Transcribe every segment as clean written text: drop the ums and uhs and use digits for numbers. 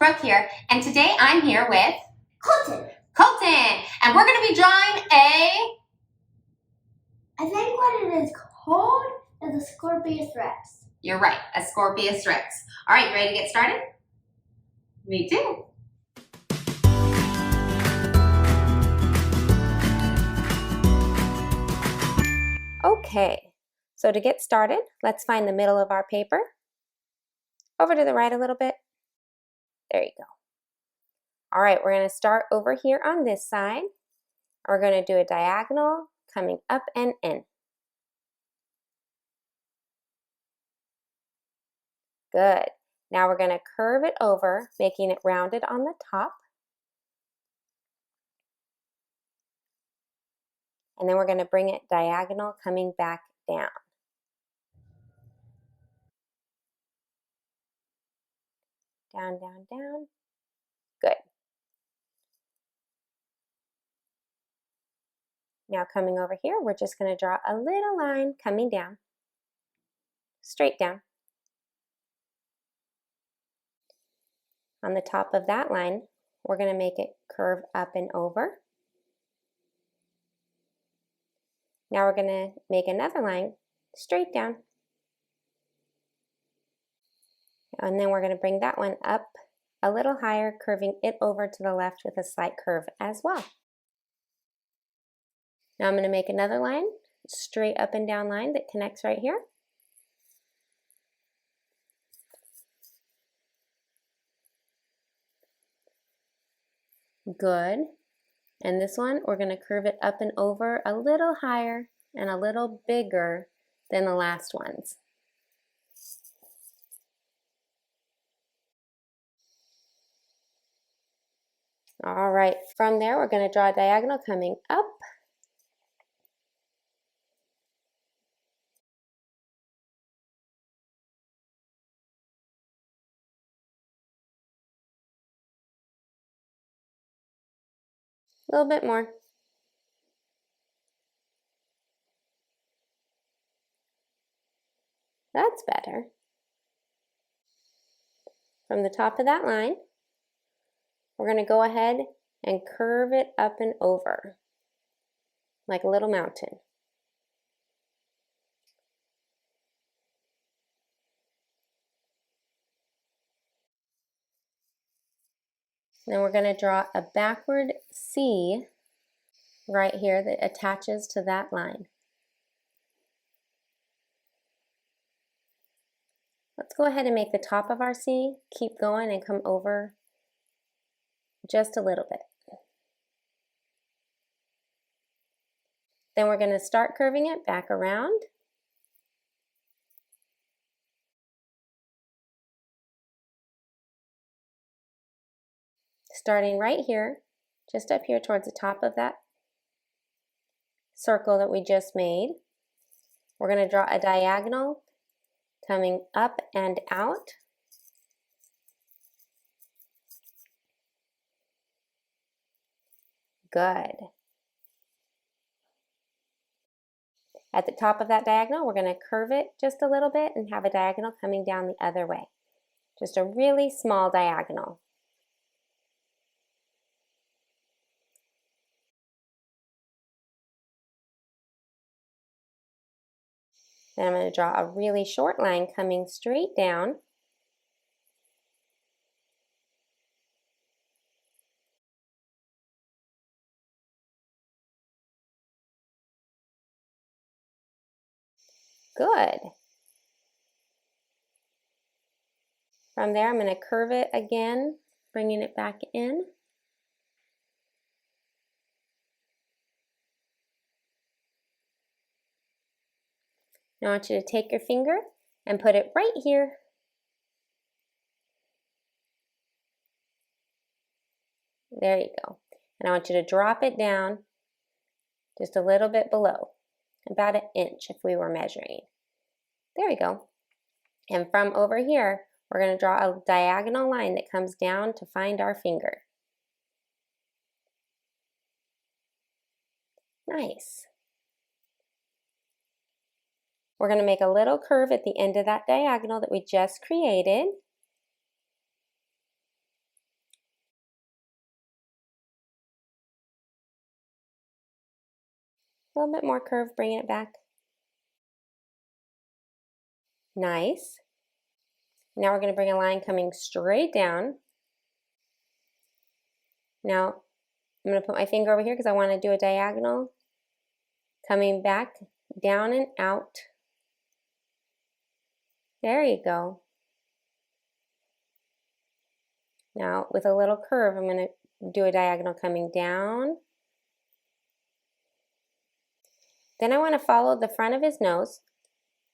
Brooke here, and today I'm here with Colton. And we're going to be drawing I think what it is called is a Scorpius Rex. You're right, a Scorpius Rex. All right, you ready to get started? Me too. Okay, so to get started, let's find the middle of our paper. Over to the right a little bit. There you go. All right, we're going to start over here on this side. We're going to do a diagonal coming up and in. Good. Now we're going to curve it over, making it rounded on the top. And then we're going to bring it diagonal coming back down. Down, down, down. Good. Now coming over here, we're just going to draw a little line coming down, straight down. On the top of that line, we're going to make it curve up and over. Now we're going to make another line straight down. And then we're going to bring that one up a little higher, curving it over to the left with a slight curve as well. Now I'm going to make another line, straight up and down line that connects right here. Good. And this one, we're going to curve it up and over a little higher and a little bigger than the last ones. All right, from there, we're going to draw a diagonal coming up. A little bit more. That's better. From the top of that line, we're going to go ahead and curve it up and over like a little mountain. Then we're going to draw a backward C right here that attaches to that line. Let's go ahead and make the top of our C keep going and come over just a little bit. Then we're going to start curving it back around. Starting right here, just up here towards the top of that circle that we just made. We're going to draw a diagonal coming up and out. Good. At the top of that diagonal, we're going to curve it just a little bit and have a diagonal coming down the other way. Just a really small diagonal. Then I'm going to draw a really short line coming straight down. Good. From there, I'm going to curve it again, bringing it back in. Now I want you to take your finger and put it right here. There you go. And I want you to drop it down just a little bit below, about 1 inch if we were measuring. There we go. And from over here, we're going to draw a diagonal line that comes down to find our finger. Nice. We're going to make a little curve at the end of that diagonal that we just created. A little bit more curve, bringing it back. Nice. Now we're going to bring a line coming straight down. Now I'm going to put my finger over here because I want to do a diagonal. Coming back, down and out. There you go. Now with a little curve, I'm going to do a diagonal coming down. Then I want to follow the front of his nose.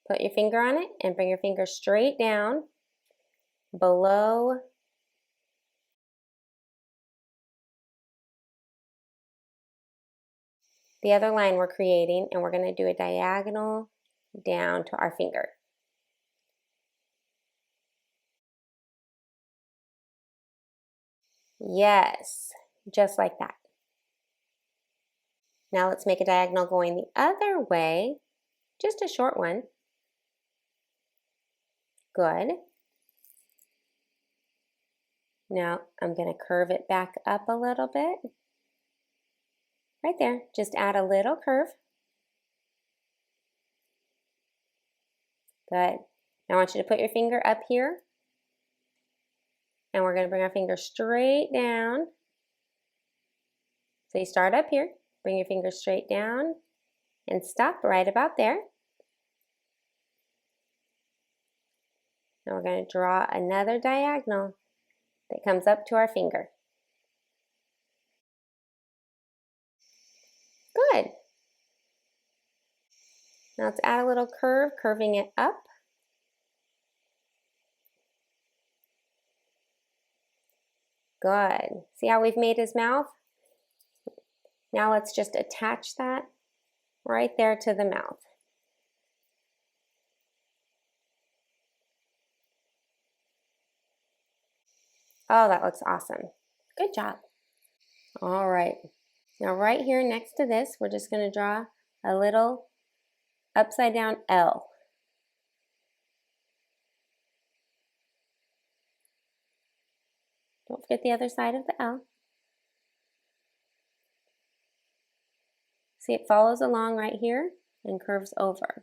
Put your finger on it and bring your finger straight down below the other line we're creating, and we're going to do a diagonal down to our finger. Yes, just like that. Now let's make a diagonal going the other way, just a short one. Good. Now I'm going to curve it back up a little bit. Right there, just add a little curve. Good. Now I want you to put your finger up here, and we're going to bring our finger straight down. So you start up here, bring your finger straight down, and stop right about there. Now we're going to draw another diagonal that comes up to our finger. Good. Now let's add a little curve, curving it up. Good. See how we've made his mouth? Now let's just attach that right there to the mouth. Oh, that looks awesome. Good job. All right. Now right here next to this, we're just going to draw a little upside down L. Don't forget the other side of the L. See, it follows along right here and curves over.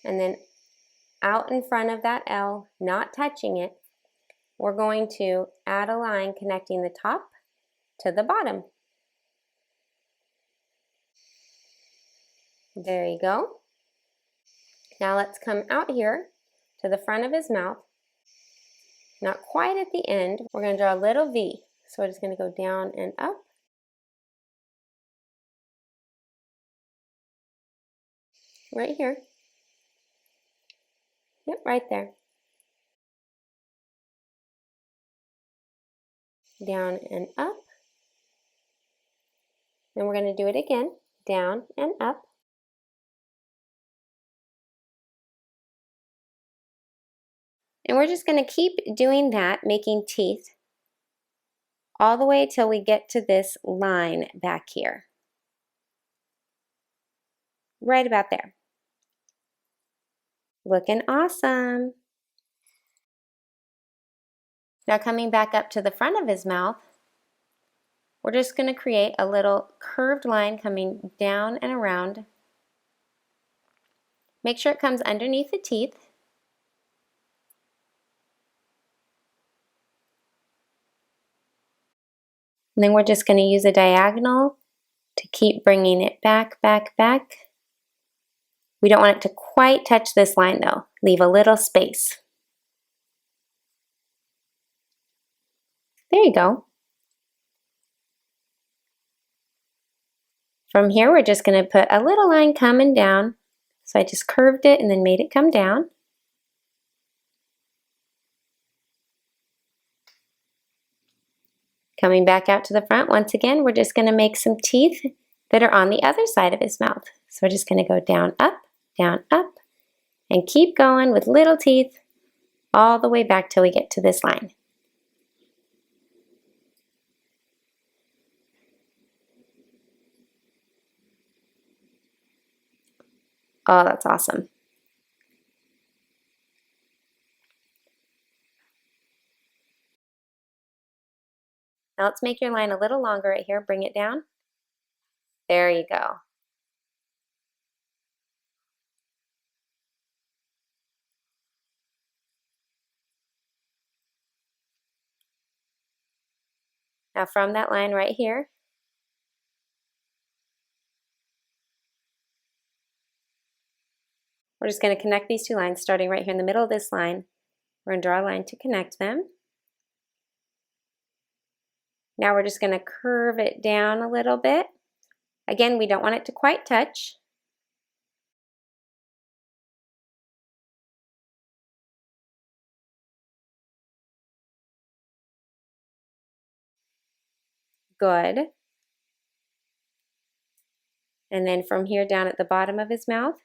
And then out in front of that L, not touching it, we're going to add a line connecting the top to the bottom. There you go. Now let's come out here to the front of his mouth. Not quite at the end. We're going to draw a little V. So we're just going to go down and up. Right here. Yep, right there. Down and up. Then we're going to do it again. Down and up. And we're just going to keep doing that, making teeth all the way till we get to this line back here. Right about there. Looking awesome. Now coming back up to the front of his mouth, we're just going to create a little curved line coming down and around. Make sure it comes underneath the teeth. And then we're just going to use a diagonal to keep bringing it back, back, back. We don't want it to quite touch this line though. Leave a little space. There you go. From here, we're just going to put a little line coming down. So I just curved it and then made it come down. Coming back out to the front, once again, we're just going to make some teeth that are on the other side of his mouth. So we're just going to go down, up, and keep going with little teeth all the way back till we get to this line. Oh, that's awesome. Now let's make your line a little longer right here. Bring it down. There you go. Now from that line right here, we're just going to connect these two lines starting right here in the middle of this line. We're going to draw a line to connect them. Now we're just going to curve it down a little bit. Again, we don't want it to quite touch. Good. And then from here down at the bottom of his mouth,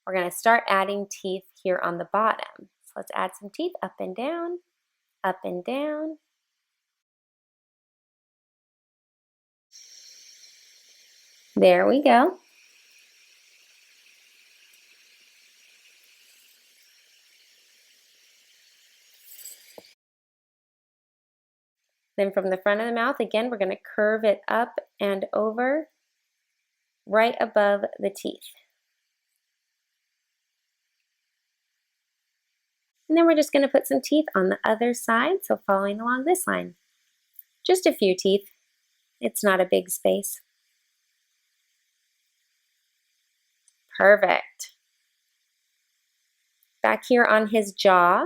we're going to start adding teeth here on the bottom. So let's add some teeth up and down, up and down. There we go. Then from the front of the mouth, again, we're going to curve it up and over right above the teeth. And then we're just going to put some teeth on the other side, so following along this line. Just a few teeth. It's not a big space. Perfect. Back here on his jaw,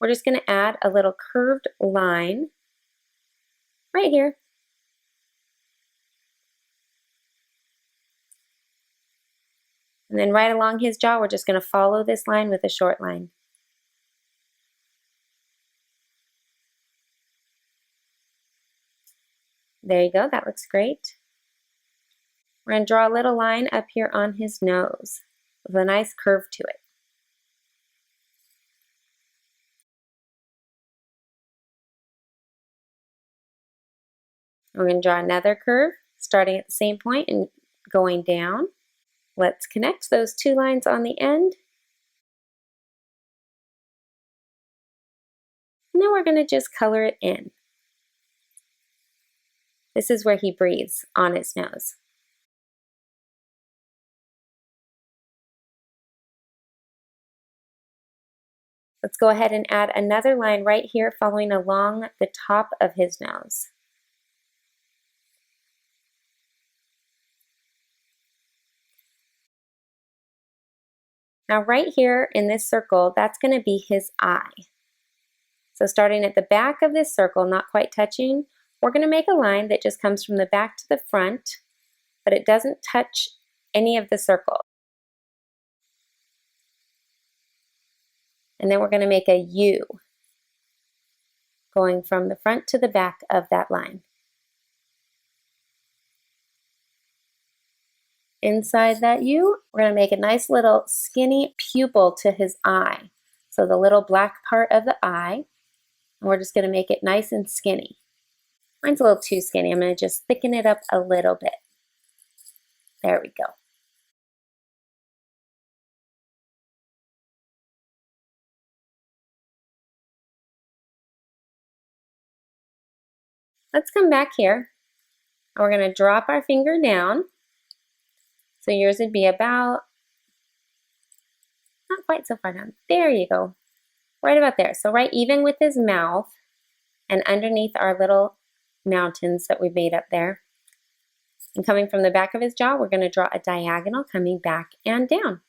we're just going to add a little curved line right here. And then right along his jaw, we're just going to follow this line with a short line. There you go, that looks great. We're going to draw a little line up here on his nose with a nice curve to it. We're going to draw another curve starting at the same point and going down. Let's connect those two lines on the end. And then we're going to just color it in. This is where he breathes, on his nose. Let's go ahead and add another line right here following along the top of his nose. Now right here in this circle, that's going to be his eye. So starting at the back of this circle, not quite touching, we're going to make a line that just comes from the back to the front, but it doesn't touch any of the circle. And then we're going to make a U going from the front to the back of that line. Inside that U, we're going to make a nice little skinny pupil to his eye. So the little black part of the eye, and we're just going to make it nice and skinny. Mine's a little too skinny. I'm going to just thicken it up a little bit. There we go. Let's come back here. We're going to drop our finger down. So yours would be about, not quite so far down. There you go. Right about there. So right even with his mouth and underneath our little mountains that we made up there. And coming from the back of his jaw, we're going to draw a diagonal coming back and down.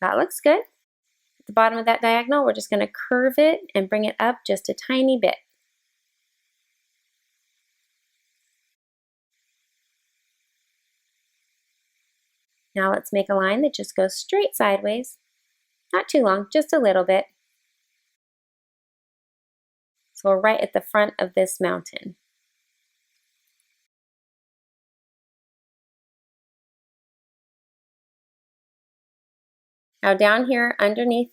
That looks good. At the bottom of that diagonal, we're just going to curve it and bring it up just a tiny bit. Now let's make a line that just goes straight sideways. Not too long, just a little bit. So we're right at the front of this mountain. Now down here underneath,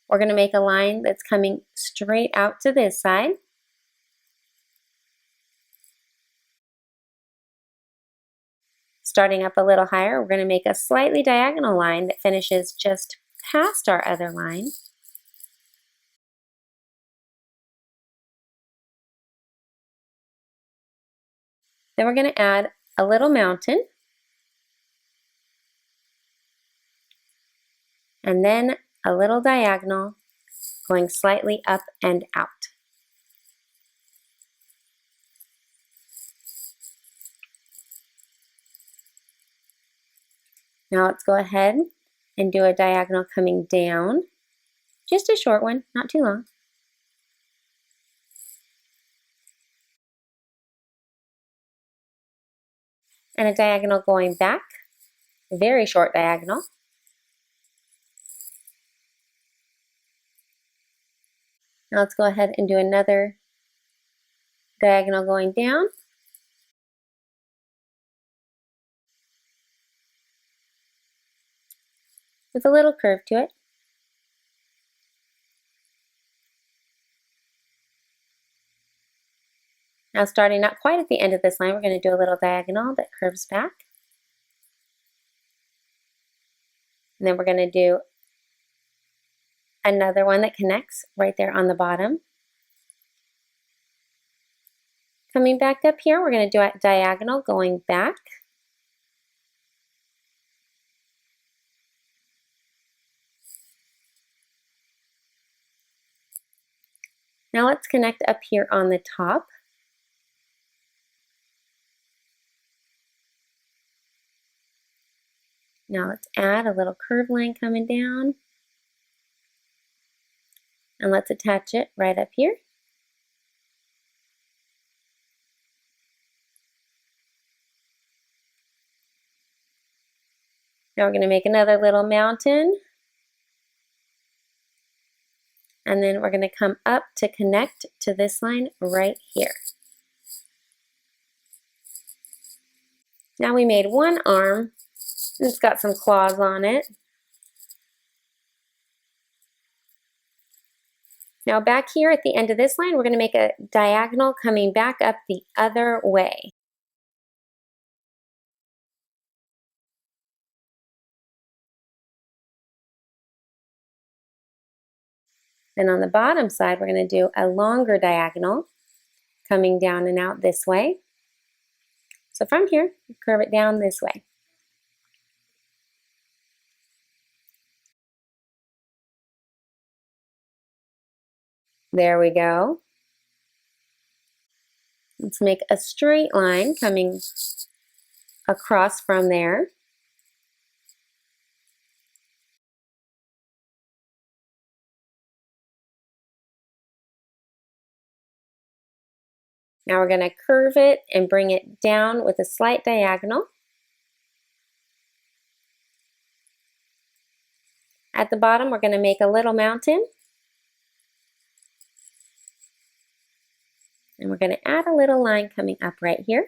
we're going to make a line that's coming straight out to this side. Starting up a little higher, we're going to make a slightly diagonal line that finishes just past our other line. Then we're going to add a little mountain, and then a little diagonal going slightly up and out. Now let's go ahead and do a diagonal coming down, just a short one, not too long. And a diagonal going back, very short diagonal. Now let's go ahead and do another diagonal going down. With a little curve to it. Now starting not quite at the end of this line, we're going to do a little diagonal that curves back. And then we're going to do another one that connects right there on the bottom. Coming back up here, we're going to do a diagonal going back. Now let's connect up here on the top. Now let's add a little curved line coming down. And let's attach it right up here. Now we're going to make another little mountain. And then we're going to come up to connect to this line right here. Now we made one arm. It's got some claws on it. Now back here at the end of this line, we're going to make a diagonal coming back up the other way. Then on the bottom side, we're going to do a longer diagonal coming down and out this way. So from here, curve it down this way. There we go. Let's make a straight line coming across from there. Now we're going to curve it and bring it down with a slight diagonal. At the bottom, we're going to make a little mountain. And we're going to add a little line coming up right here.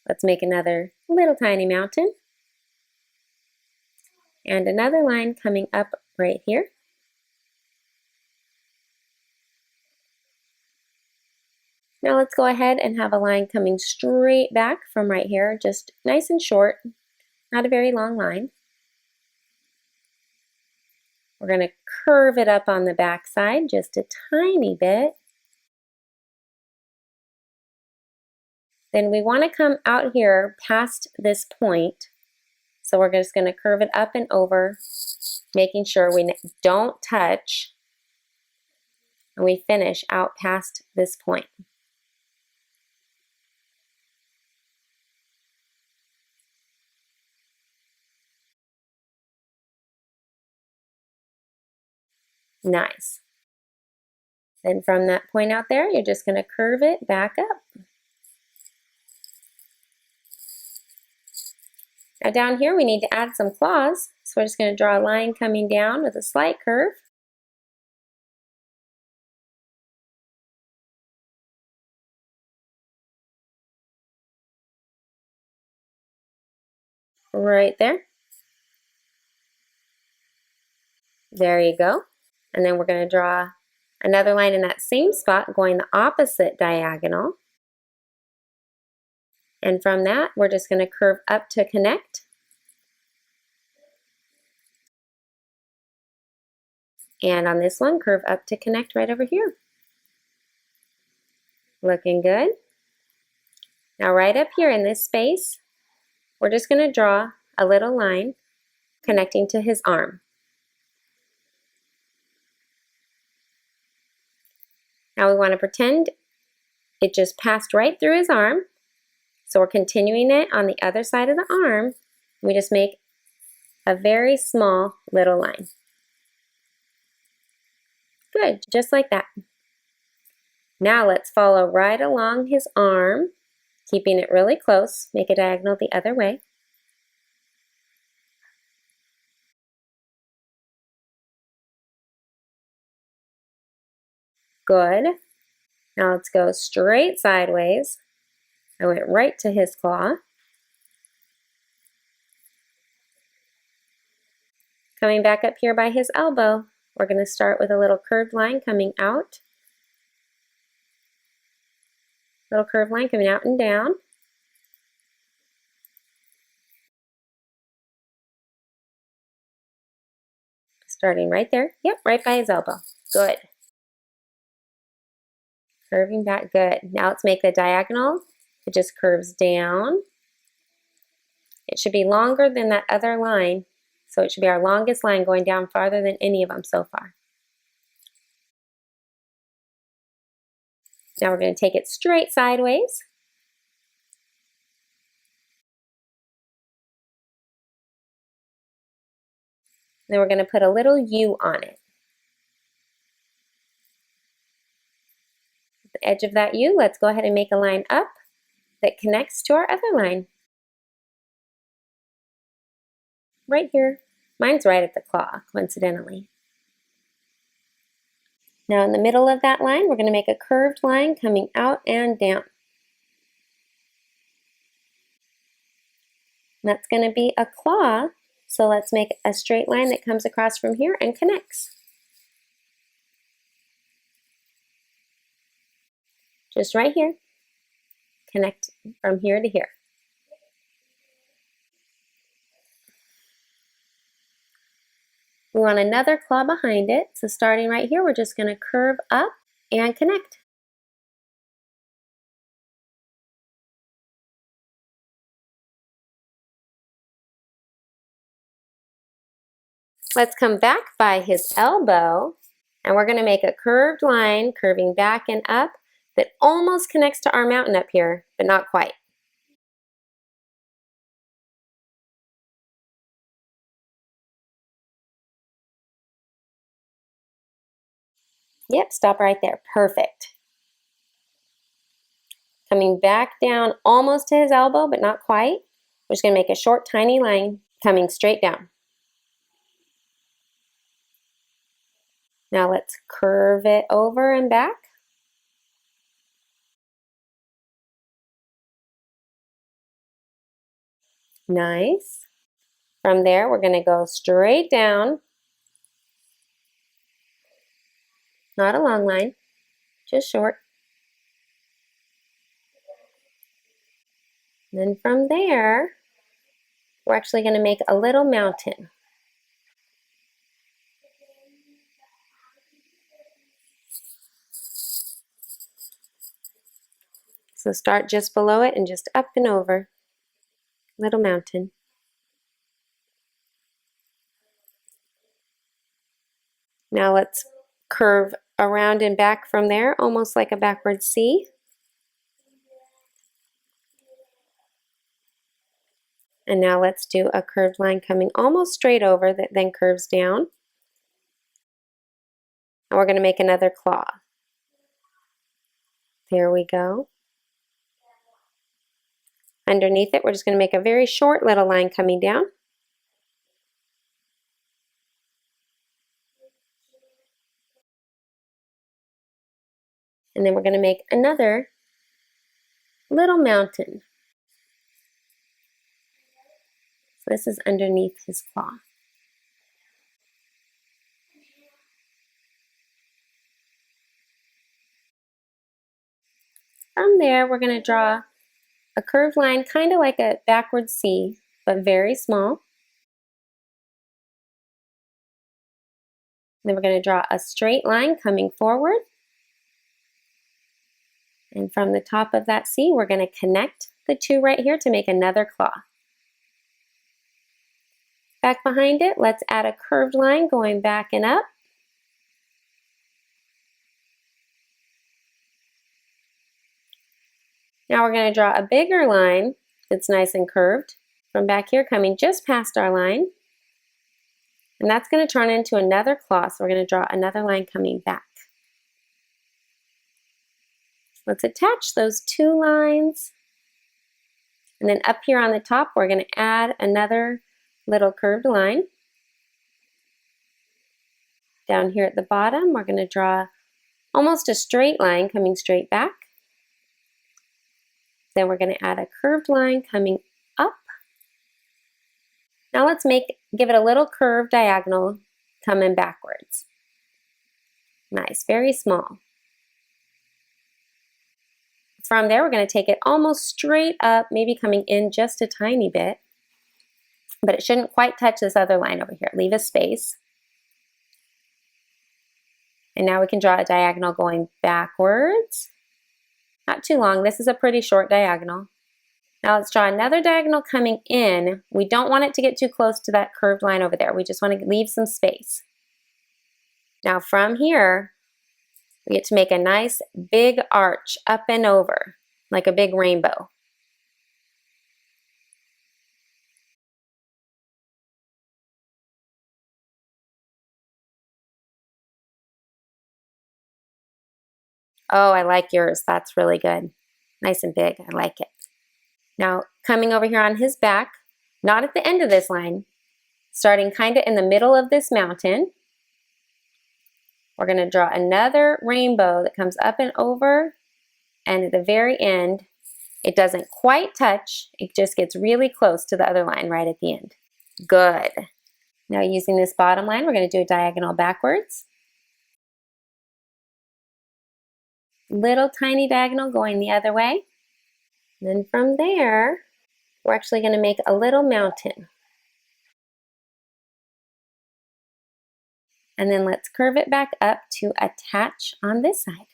Let's make another little tiny mountain. And another line coming up right here. Now let's go ahead and have a line coming straight back from right here, just nice and short, not a very long line. We're going to curve it up on the back side just a tiny bit. Then we want to come out here past this point. So we're just going to curve it up and over, making sure we don't touch, and we finish out past this point. Nice. Then from that point out there, you're just going to curve it back up. Now down here, we need to add some claws. So we're just going to draw a line coming down with a slight curve. Right there. There you go. And then we're going to draw another line in that same spot going the opposite diagonal. And from that, we're just going to curve up to connect. And on this one, curve up to connect right over here. Looking good. Now right up here in this space, we're just going to draw a little line connecting to his arm. Now we want to pretend it just passed right through his arm. So we're continuing it on the other side of the arm. We just make a very small little line. Good, just like that. Now let's follow right along his arm, keeping it really close. Make a diagonal the other way. Good. Now let's go straight sideways. I went right to his claw. Coming back up here by his elbow, we're going to start with a little curved line coming out. Little curved line coming out and down. Starting right there. Yep, right by his elbow. Good. Curving back, good. Now let's make the diagonal. It just curves down. It should be longer than that other line, so it should be our longest line going down farther than any of them so far. Now we're going to take it straight sideways. Then we're going to put a little U on it. At the edge of that U, let's go ahead and make a line up that connects to our other line. Right here. Mine's right at the claw, coincidentally. Now in the middle of that line, we're going to make a curved line coming out and down. And that's going to be a claw, so let's make a straight line that comes across from here and connects. Just right here. Connect from here to here. We want another claw behind it, so starting right here, we're just going to curve up and connect. Let's come back by his elbow, and we're going to make a curved line curving back and up that almost connects to our mountain up here, but not quite. Yep, stop right there. Perfect. Coming back down almost to his elbow, but not quite. We're just going to make a short, tiny line coming straight down. Now let's curve it over and back. Nice. From there, we're going to go straight down. Not a long line, just short. And then from there, we're actually going to make a little mountain. So start just below it and just up and over. Little mountain. Now let's curve around and back from there, almost like a backward C. And now let's do a curved line coming almost straight over that then curves down. And we're going to make another claw. There we go. Underneath it, we're just going to make a very short little line coming down. And then we're going to make another little mountain. So this is underneath his claw. From there, we're going to draw a curved line, kind of like a backward C, but very small. Then we're going to draw a straight line coming forward. And from the top of that C, we're going to connect the two right here to make another claw. Back behind it, let's add a curved line going back and up. Now we're going to draw a bigger line that's nice and curved from back here, coming just past our line. And that's going to turn into another claw, so we're going to draw another line coming back. Let's attach those two lines. And then up here on the top, we're going to add another little curved line. Down here at the bottom, we're going to draw almost a straight line coming straight back. Then we're going to add a curved line coming up. Now let's give it a little curved diagonal coming backwards. Nice, very small. From there, we're going to take it almost straight up, maybe coming in just a tiny bit, but it shouldn't quite touch this other line over here. Leave a space. And now we can draw a diagonal going backwards. Not too long. This is a pretty short diagonal. Now let's draw another diagonal coming in. We don't want it to get too close to that curved line over there. We just want to leave some space. Now from here, we get to make a nice big arch up and over, like a big rainbow. Oh, I like yours. That's really good. Nice and big. I like it. Now, coming over here on his back, not at the end of this line, starting kind of in the middle of this mountain, we're going to draw another rainbow that comes up and over, and at the very end, it doesn't quite touch. It just gets really close to the other line right at the end. Good. Now, using this bottom line, we're going to do a diagonal backwards. Little tiny diagonal going the other way. And then from there, we're actually going to make a little mountain. And then let's curve it back up to attach on this side.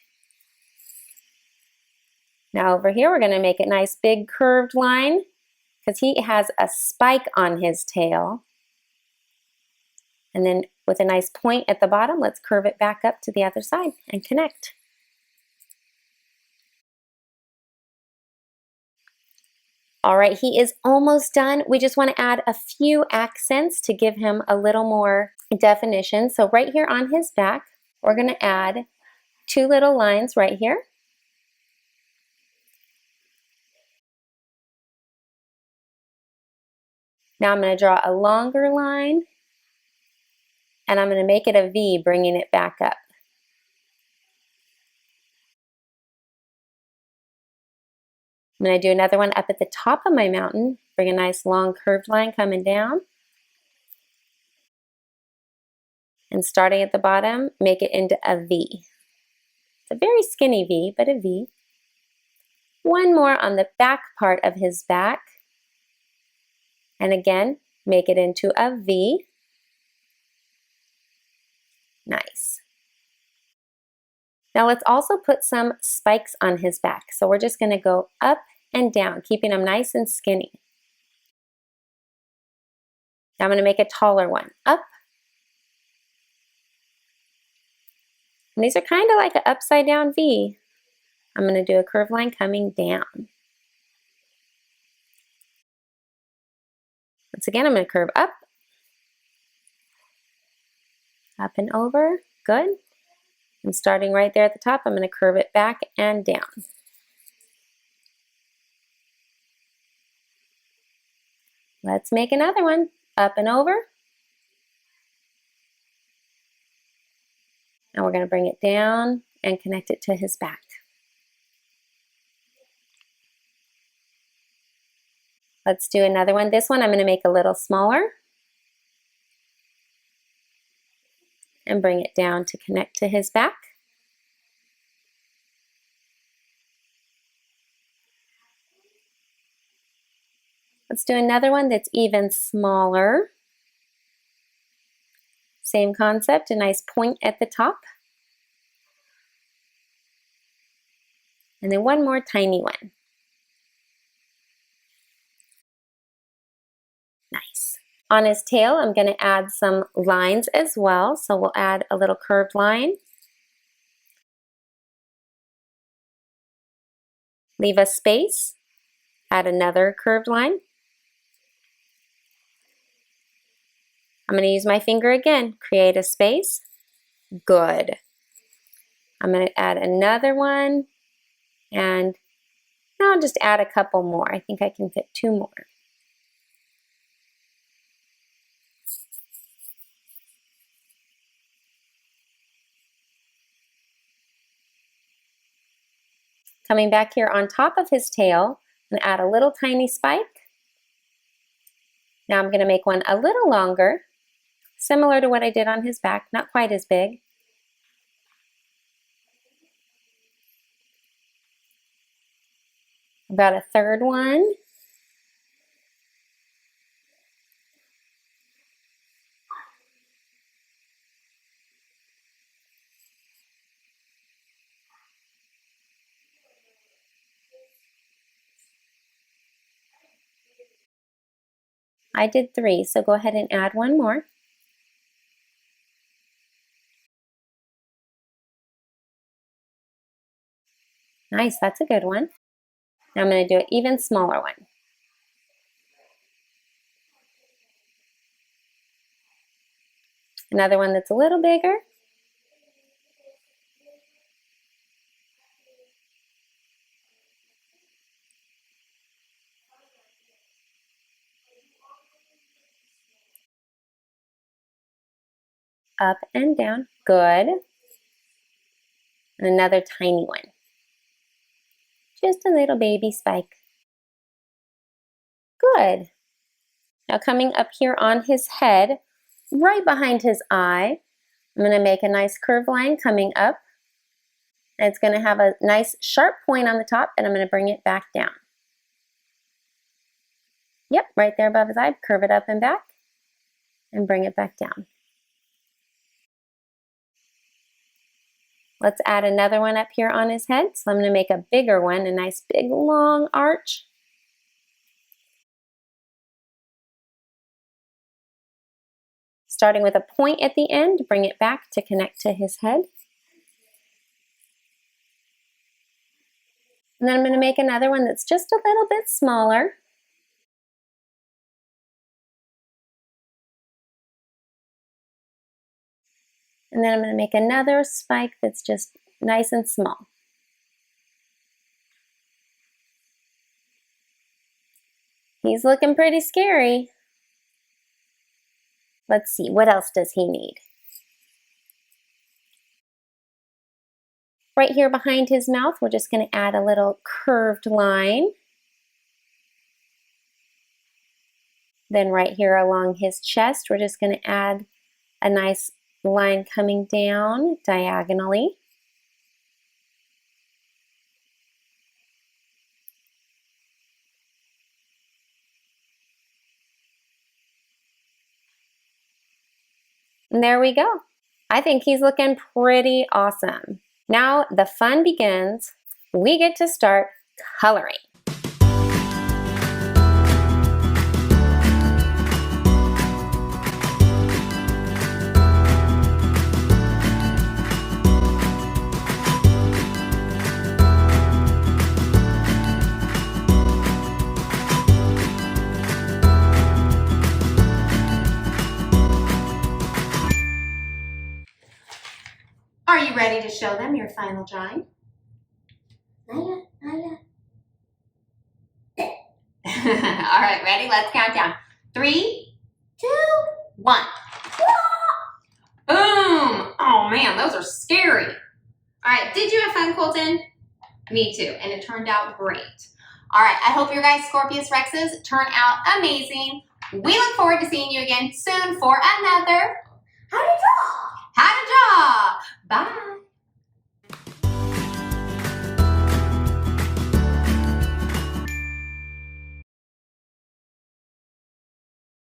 Now over here, we're going to make a nice big curved line because he has a spike on his tail. And then with a nice point at the bottom, let's curve it back up to the other side and connect. All right, he is almost done. We just want to add a few accents to give him a little more definition. So right here on his back, we're going to add two little lines right here. Now I'm going to draw a longer line, and I'm going to make it a V, bringing it back up. I'm going to do another one up at the top of my mountain, bring a nice long curved line coming down. And starting at the bottom, make it into a V. It's a very skinny V, but a V. One more on the back part of his back. And again, make it into a V. Nice. Now let's also put some spikes on his back. So we're just going to go up and down, keeping him nice and skinny. Now I'm going to make a taller one. Up. And these are kind of like an upside down V. I'm going to do a curved line coming down. Once again, I'm going to curve up and over. Good. And starting right there at the top, I'm going to curve it back and down. Let's make another one. Up and over. And we're going to bring it down and connect it to his back. Let's do another one. This one I'm going to make a little smaller. And bring it down to connect to his back. Let's do another one that's even smaller. Same concept, a nice point at the top. And then one more tiny one. Nice. On his tail, I'm going to add some lines as well. So we'll add a little curved line. Leave a space. Add another curved line. I'm going to use my finger again. Create a space. Good. I'm going to add another one. And now I'll just add a couple more. I think I can fit 2 more. Coming back here on top of his tail and add a little tiny spike. Now I'm going to make one a little longer, similar to what I did on his back, not quite as big. About a third one. I did 3, so go ahead and add one more. Nice, that's a good one. Now I'm going to do an even smaller one. Another one that's a little bigger. Up and down. Good. And another tiny one. Just a little baby spike. Good. Now coming up here on his head, right behind his eye, I'm going to make a nice curved line coming up. And it's going to have a nice sharp point on the top, and I'm going to bring it back down. Yep, right there above his eye. Curve it up and back, and bring it back down. Let's add another one up here on his head. So I'm going to make a bigger one, a nice big long arch. Starting with a point at the end, bring it back to connect to his head. And then I'm going to make another one that's just a little bit smaller. And then I'm going to make another spike that's just nice and small. He's looking pretty scary. Let's see, what else does he need? Right here behind his mouth, we're just going to add a little curved line. Then right here along his chest, we're just going to add a nice line coming down diagonally. And there we go. I think he's looking pretty awesome. Now the fun begins. We get to start coloring. Are you ready to show them your final drawing? Not yet. All right, ready? Let's count down. 3, 2, 1. Boom! Oh man, those are scary. All right, did you have fun, Colton? Me too, and it turned out great. All right, I hope your guys' Scorpius Rexes turn out amazing. We look forward to seeing you again soon for another How to draw. How to Draw. Bye.